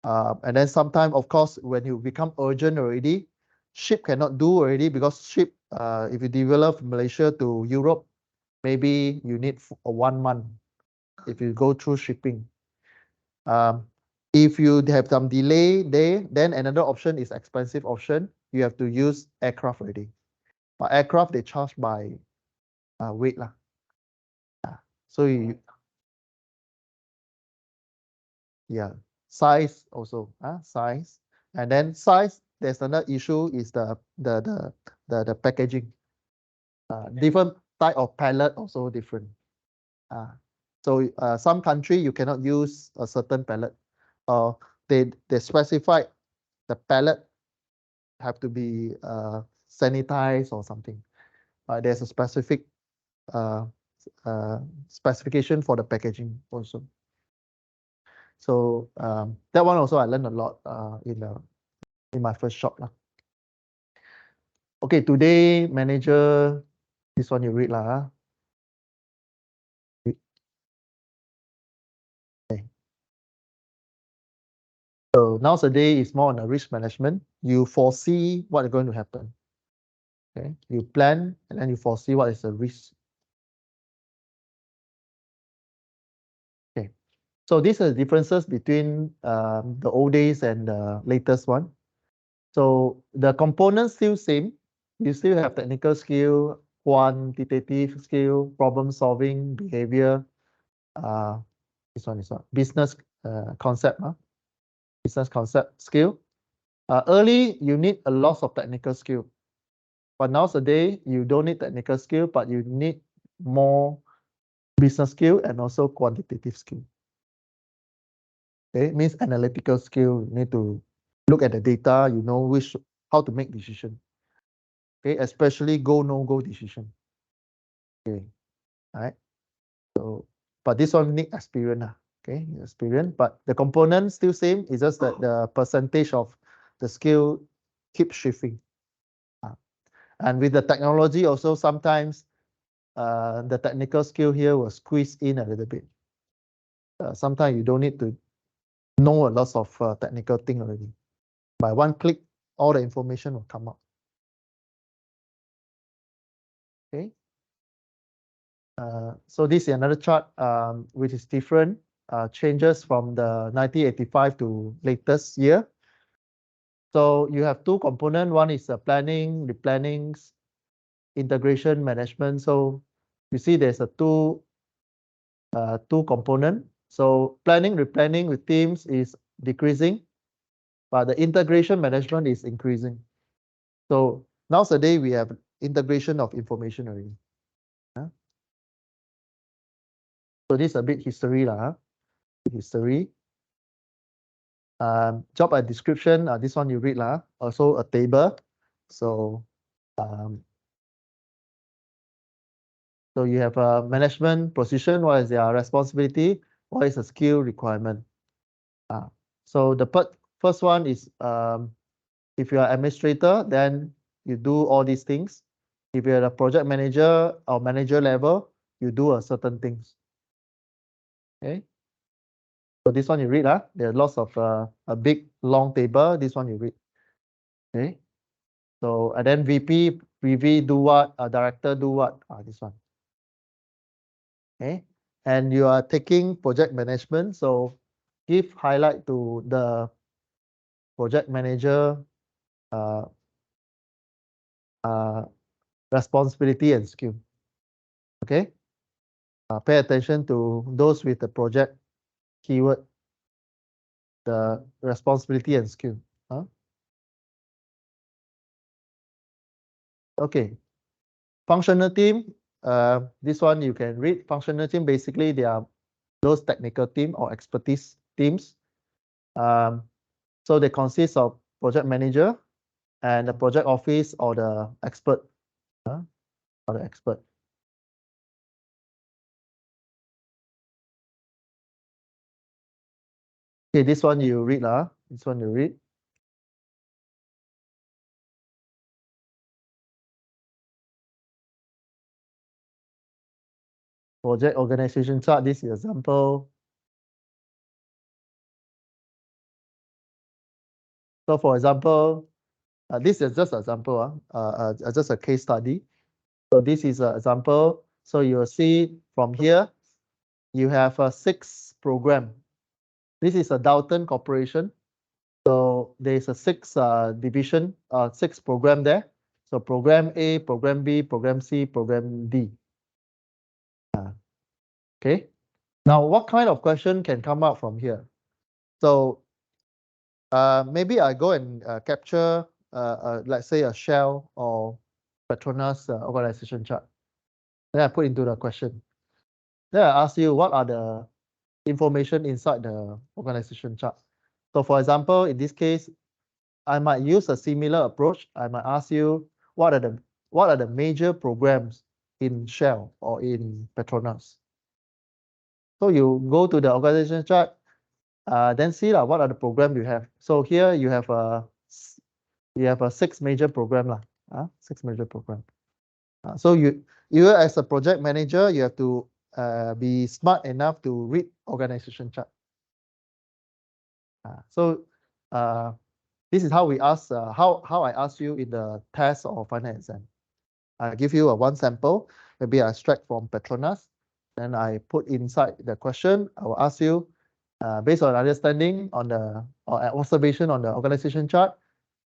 and then sometimes, of course, when you become urgent already, ship cannot do already because ship, if you develop from Malaysia to Europe, maybe you need 1 month if you go through shipping. If you have some delay there, then another option is expensive option. You have to use aircraft already. But aircraft, they charge by weight. So yeah, size also, size. And then size, there's another issue is the packaging. Different type of pallet also different. So some country you cannot use a certain pallet. they specified the pallet have to be sanitized or something. There's a specific specification for the packaging also. So that one also I learned a lot in my first shop lah. Okay, today manager, this one you read lah. Okay. So nowadays it's more on the risk management. You foresee what is going to happen. Okay, you plan and then you foresee what is the risk. Okay, so these are the differences between the old days and the latest one. So the components still same. You still have technical skill, quantitative skill, problem solving, behavior. This one is what business concept, business concept skill. Early you need a lot of technical skill, but nowadays you don't need technical skill, but you need more business skill and also quantitative skill. Okay, it means analytical skill. You need to look at the data. You know how to make decision. Okay, especially go no go decision. Okay, all right. So, but this one need experience. Okay, experience. But the component still same. It's just that the percentage of the skill keep shifting. And with the technology also sometimes the technical skill here will squeeze in a little bit. Sometimes you don't need to know a lot of technical thing already. By one click, all the information will come out. Okay. So this is another chart which is different, changes from the 1985 to latest year. So you have two components. One is planning, replanning, integration, management. So you see there's a two component. So planning, replanning with teams is decreasing, but the integration management is increasing. So nowadays we have integration of information already. So this is a bit history lah. History. Job and description. This one you read lah. Also a table. So so you have a management position. What is their responsibility? What is the skill requirement? So the first one is if you are administrator, then you do all these things. If you're a project manager or manager level, you do a certain things. Okay. So this one you read, there are lots of a big long table. This one you read. Okay. So and then VP do what? Director do what? This one. Okay. And you are taking project management. So give highlight to the project manager responsibility and skill. Okay. Pay attention to those with the project keyword, the responsibility and skill. Okay. Functional team. This one you can read. Functional team, basically they are those technical team or expertise teams. So they consist of project manager and the project office or the expert. Or the expert. Okay, this one you read. This one you read. Project organization chart. This is example. So for example, this is just an example, just a case study. So this is an example. So you will see from here, you have a 6 program. This is a Dalton Corporation. So there's a 6 division, 6 program there. So program A, program B, program C, program D. Okay. Now, what kind of question can come out from here? So maybe I go and capture, let's say, a Shell or Petronas organization chart. Then I put into the question. Then I ask you, what are the information inside the organization chart? So for example, in this case, I might use a similar approach. I might ask you, what are the major programs in Shell or in Petronas? So you go to the organization chart, then see what are the program you have. So here you have a 6 major program lah, 6 major program. So you as a project manager, you have to be smart enough to read organization chart. So this is how we ask, how I ask you in the test or final exam. I give you one sample, maybe I extract from Petronas, then I put inside the question. I will ask you, based on understanding on the or observation on the organization chart,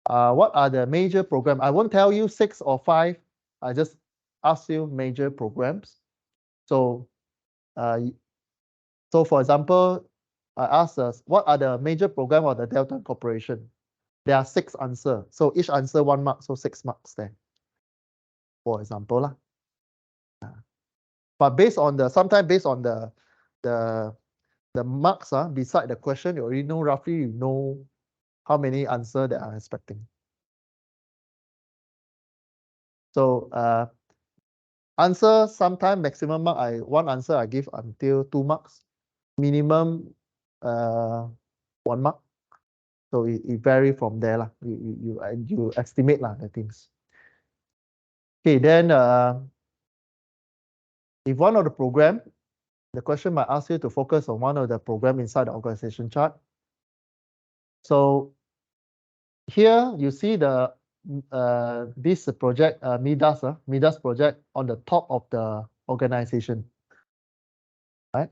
what are the major programs? I won't tell you 6 or 5. I just ask you major programs. So, for example, I ask us, what are the major program of the Delta Corporation? There are 6 answers. So each answer 1 mark, so 6 marks there. For example, lah. But sometimes based on the marks beside the question, you already know roughly, you know how many answers that I'm expecting. So answer sometime maximum mark, one answer I give until 2 marks, minimum 1 mark. So it vary from there lah. You estimate lah the things. Okay, then if one of the program, the question might ask you to focus on one of the program inside the organization chart. So here you see the this project Midas project on the top of the organization, right?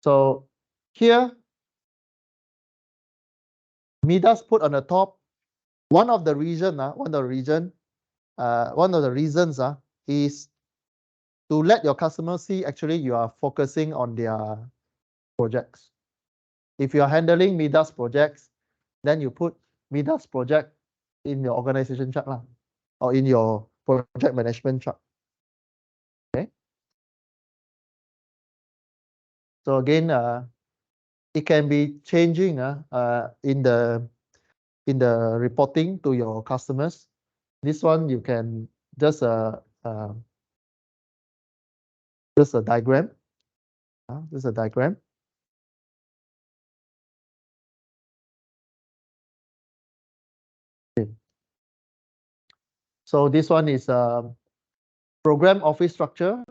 So here Midas put on the top. One of the reasons is to let your customer see actually you are focusing on their projects. If you are handling Midas projects, then you put Midas project in your organization chart lah, or in your project management chart. Okay. So again, it can be changing in the reporting to your customers. This one you can just a diagram. This is a diagram. Okay. So this one is program office structure.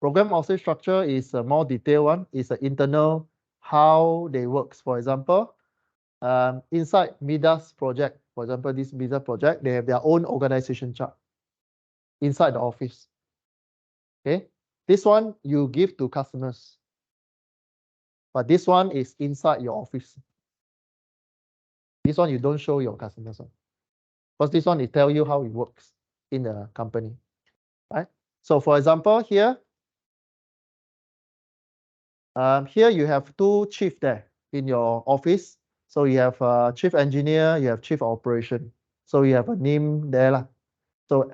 Program office structure is a more detailed one. It's an internal how they works. For example, inside Midas project, for example, this Midas project, they have their own organization chart inside the office. Okay, this one you give to customers, but this one is inside your office. This one you don't show your customers, because this one it tell you how it works in the company, right? So for example, here you have 2 chief there in your office. So you have chief engineer, you have chief operation. So you have a name there lah. So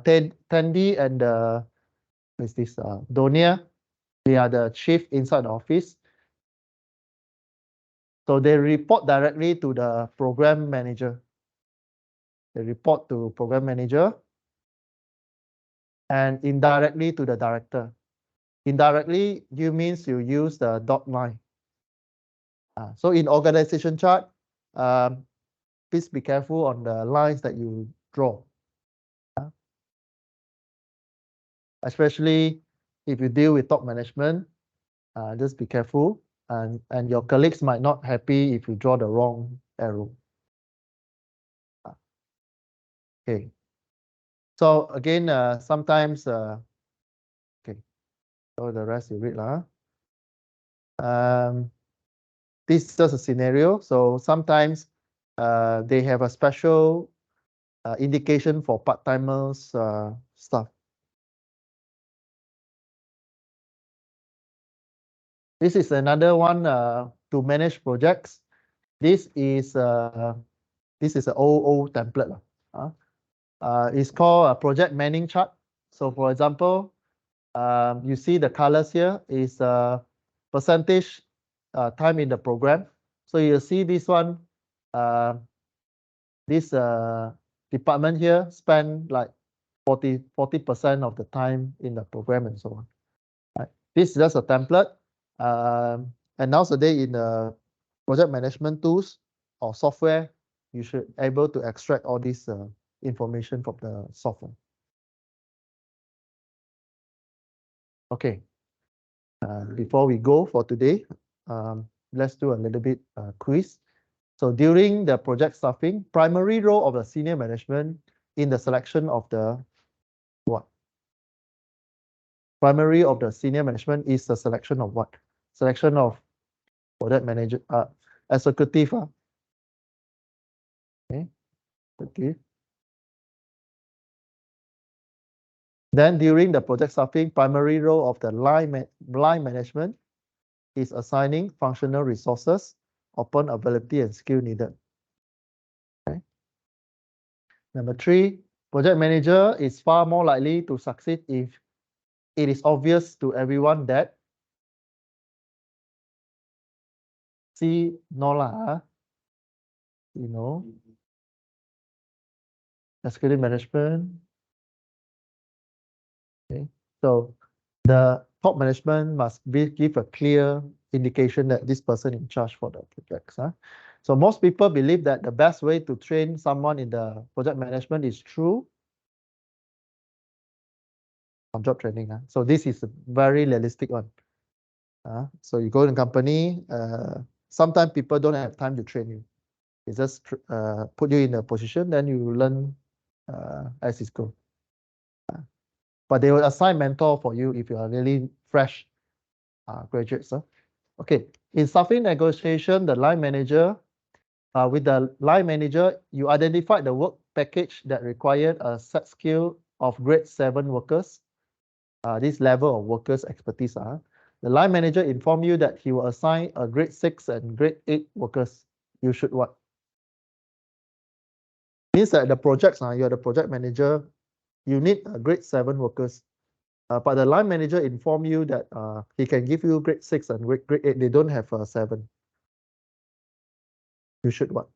Tandy and Donia, they are the chief inside the office. So they report directly to the program manager. They report to program manager and indirectly to the director. Indirectly, you means you use the dot line. So in organization chart, please be careful on the lines that you draw. Especially if you deal with top management, just be careful, and your colleagues might not happy if you draw the wrong arrow. Okay. So again, sometimes okay. So the rest you read lah. This is just a scenario. So sometimes they have a special indication for part-timers stuff. This is another one to manage projects. This is an old template. It's called a project manning chart. So for example, you see the colors here is percentage time in the program. So you see this one, this department here spend like 40% of the time in the program and so on. Right? This is just a template. And nowadays in the project management tools or software, you should able to extract all this information from the software. Okay. Before we go for today, let's do a little bit quiz. So during the project staffing, primary role of the senior management in the selection of the what? Primary of the senior management is the selection of what? Selection of project manager, executive. Okay. Okay. Then during the project staffing, primary role of the line management is assigning functional resources upon availability and skill needed. Okay. Number 3, project manager is far more likely to succeed if it is obvious to everyone that executive management. Okay. So the top management must give a clear indication that this person in charge for the projects. So most people believe that the best way to train someone in the project management is through on-job training. So this is a very realistic one. So you go in a company, sometimes people don't have time to train you. They just put you in a position, then you learn as it goes. But they will assign mentor for you if you are really fresh graduates. Okay, in staffing negotiation, the line manager, with the line manager, you identified the work package that required a set skill of grade 7 workers. This level of workers' expertise. The line manager informed you that he will assign a grade 6 and grade 8 workers. You should what? Means that the projects, you are the project manager, you need a grade 7 workers. But the line manager informed you that he can give you grade 6 and grade 8. They don't have 7. You should what?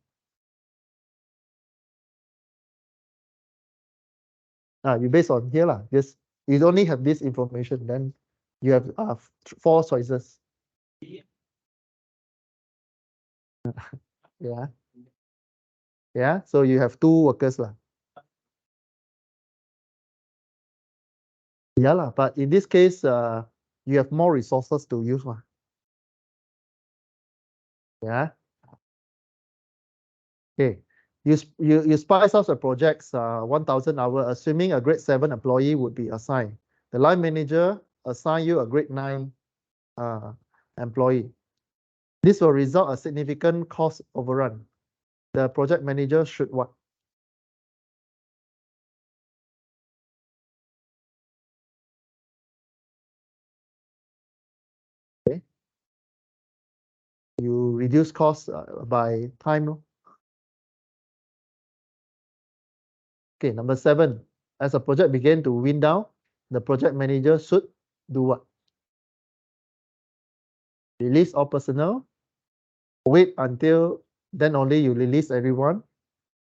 You based on here lah. Just you only have this information, then you have 4 choices. Yeah. Yeah. So you have 2 workers lah. Yeah lah. But in this case, you have more resources to use lah. Yeah. Okay. You spice out the projects 1,000 hours, assuming a grade 7 employee would be assigned. The line manager assign you a grade 9 employee. This will result a significant cost overrun. The project manager should what? Okay. You reduce costs by time. Okay, number 7. As a project begin to wind down, the project manager should do what? Release all personnel. Wait until then only you release everyone.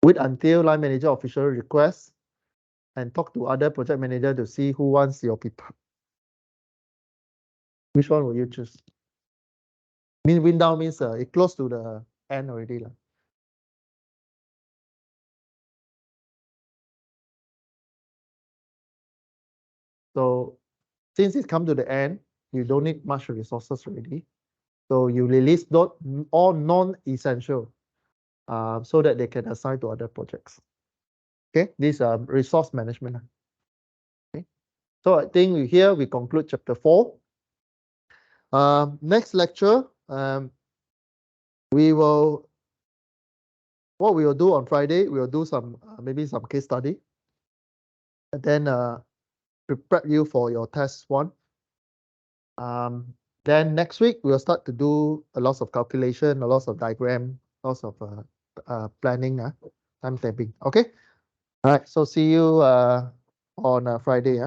Wait until line manager official request, and talk to other project manager to see who wants your people. Which one will you choose? Wind down means it close to the end already lah. So since it's come to the end, you don't need much resources already. So you release all non-essential so that they can assign to other projects. Okay, this resource management. Okay, so I think here we conclude chapter 4. Next lecture, what we will do on Friday, we will do some maybe some case study, and then prepare you for your test 1. Then next week we'll start to do a lot of calculation, a lot of diagram, lots of planning, timetabbing. Okay. All right. So see you on Friday.